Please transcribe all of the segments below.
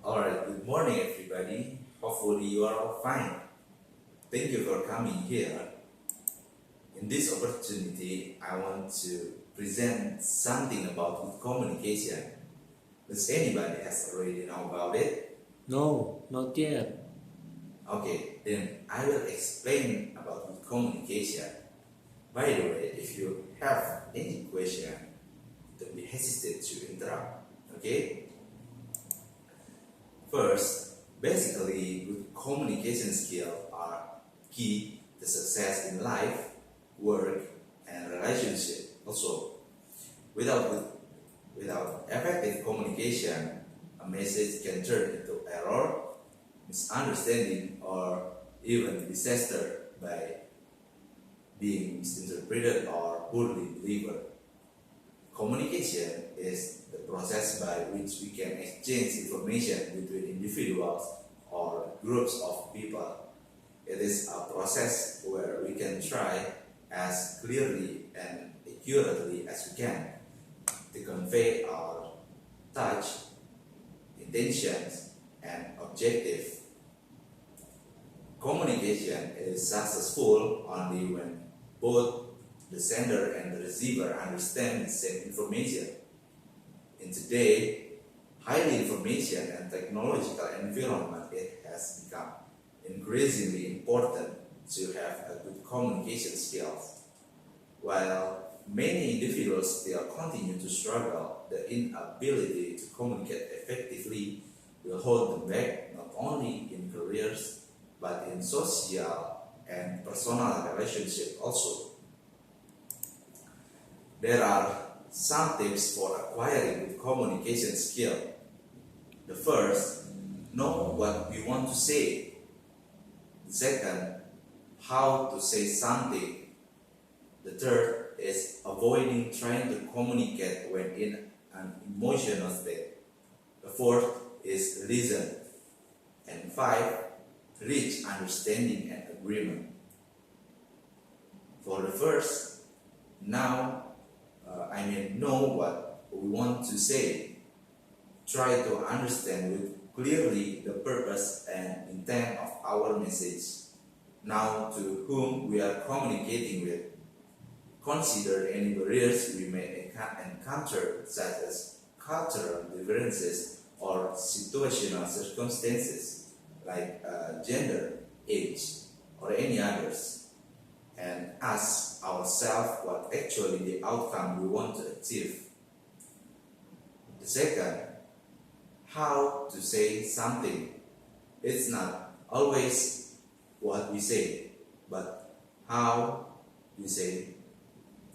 Alright, good morning everybody. Hopefully you are all fine. Thank you for coming here. In this opportunity, I want to present something about good communication. Does anybody has already know about it? No, not yet. Okay, then I will explain about good communication. By the way, if you have any question, don't be hesitant to interrupt. Okay? First, basically, good communication skills are key to success in life, work, and relationship. Also, without effective communication, a message can turn into error, misunderstanding, or even disaster by being misinterpreted or poorly delivered. Communication is the process by which we can exchange information between individuals or groups of people. It is a process where we can try as clearly and accurately as we can to convey our thoughts, intentions, and objectives. Communication is successful only when both the sender and the receiver understand the same information. In today's highly information and technological environment, it has become increasingly important to have a good communication skills. While many individuals still continue to struggle, the inability to communicate effectively will hold them back not only in careers but in social and personal relationships also. There are some tips for acquiring good communication skill. The first, know what we want to say. The second, how to say something. The third is avoiding trying to communicate when in an emotional state. The fourth is listen. And five, reach understanding and agreement. For the first, know what we want to say. Try to understand with clearly the purpose and intent of our message. Now, to whom we are communicating with. Consider any barriers we may encounter, such as cultural differences or situational circumstances like gender, age, or any others, and ask ourselves what actually the outcome we want to achieve. The second, how to say something. It's not always what we say, but how we say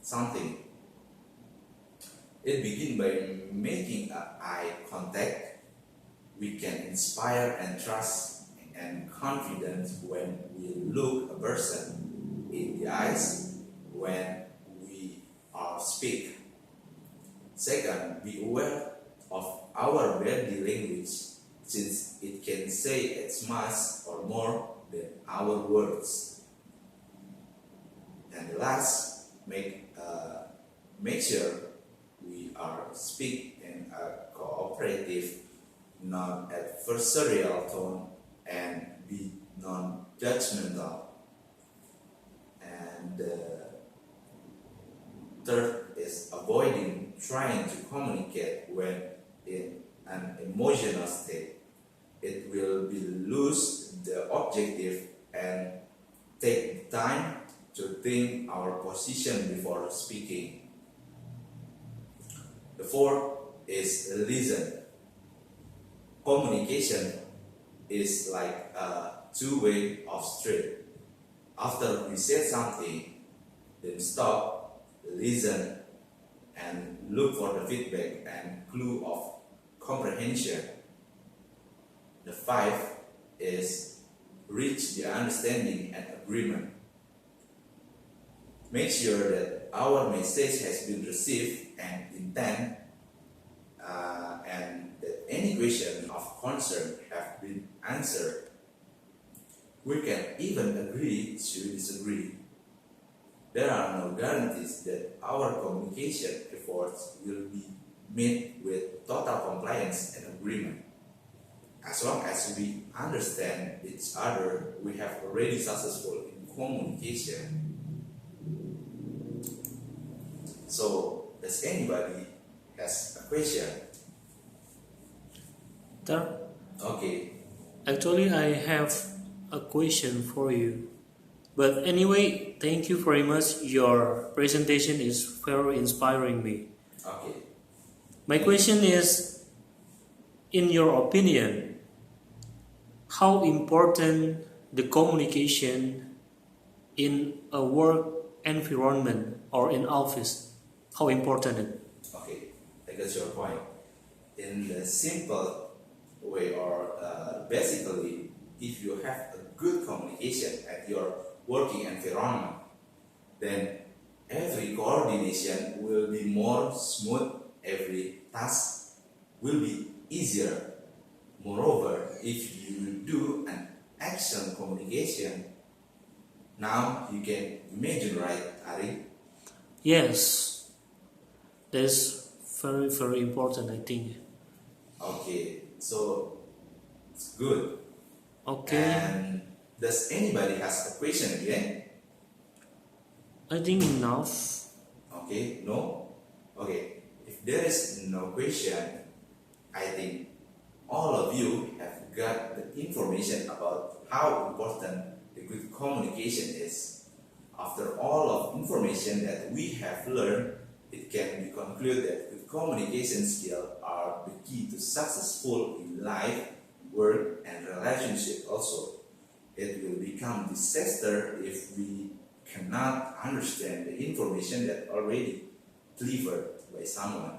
something. It begins by making eye contact. We can inspire and trust and confidence when we look a person in the eyes when we speak. Second, be aware of our body language, since it can say as much or more than our words. And last, make sure we are speak in a cooperative, non-adversarial tone and be non-judgmental. And third is avoiding trying to communicate when in an emotional state. It will be lose the objective and take time to think our position before speaking. The fourth is listen. Communication is like a two-way of street. After we say something, then stop, listen, and look for the feedback and clue of comprehension. The fifth is reach the understanding and agreement. Make sure that our message has been received and intent, and that any question of concern have been answered. We can even agree to disagree. There are no guarantees that our communication efforts will be met with total compliance and agreement. as long as we understand each other, we have already successful in communication. So, does anybody has a question? Sir, Okay. actually, I have a question for you. But anyway, thank you very much. Your presentation is very inspiring me. Okay. My question is, in your opinion, how important the communication in a work environment or in office? How important it? Okay, I got your point. In the simple way, or basically, if you have a good communication at your working environment, then every coordination will be more smooth, every task will be easier. Moreover, if you do an action communication, now you can imagine, right, Ari? Yes, that's very, very important, I think. Okay, so it's good. Okay, And does anybody has a question again? I think enough. Okay, no? Okay, if there is no question, I think all of you have got the information about how important the good communication is. After all of information that we have learned, it can be concluded that good communication skills are the key to successful in life, work, and relationship also. It will become disaster if we cannot understand the information that already delivered by someone.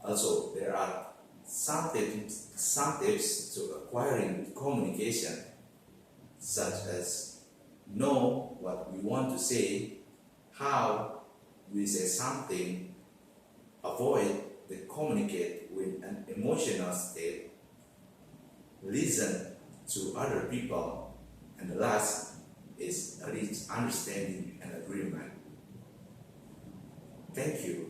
Also, there are some tips to acquiring communication, such as know what we want to say, how we say something, avoid the communicate with an emotional state, listen to other people, and the last is reach understanding and agreement. Thank you.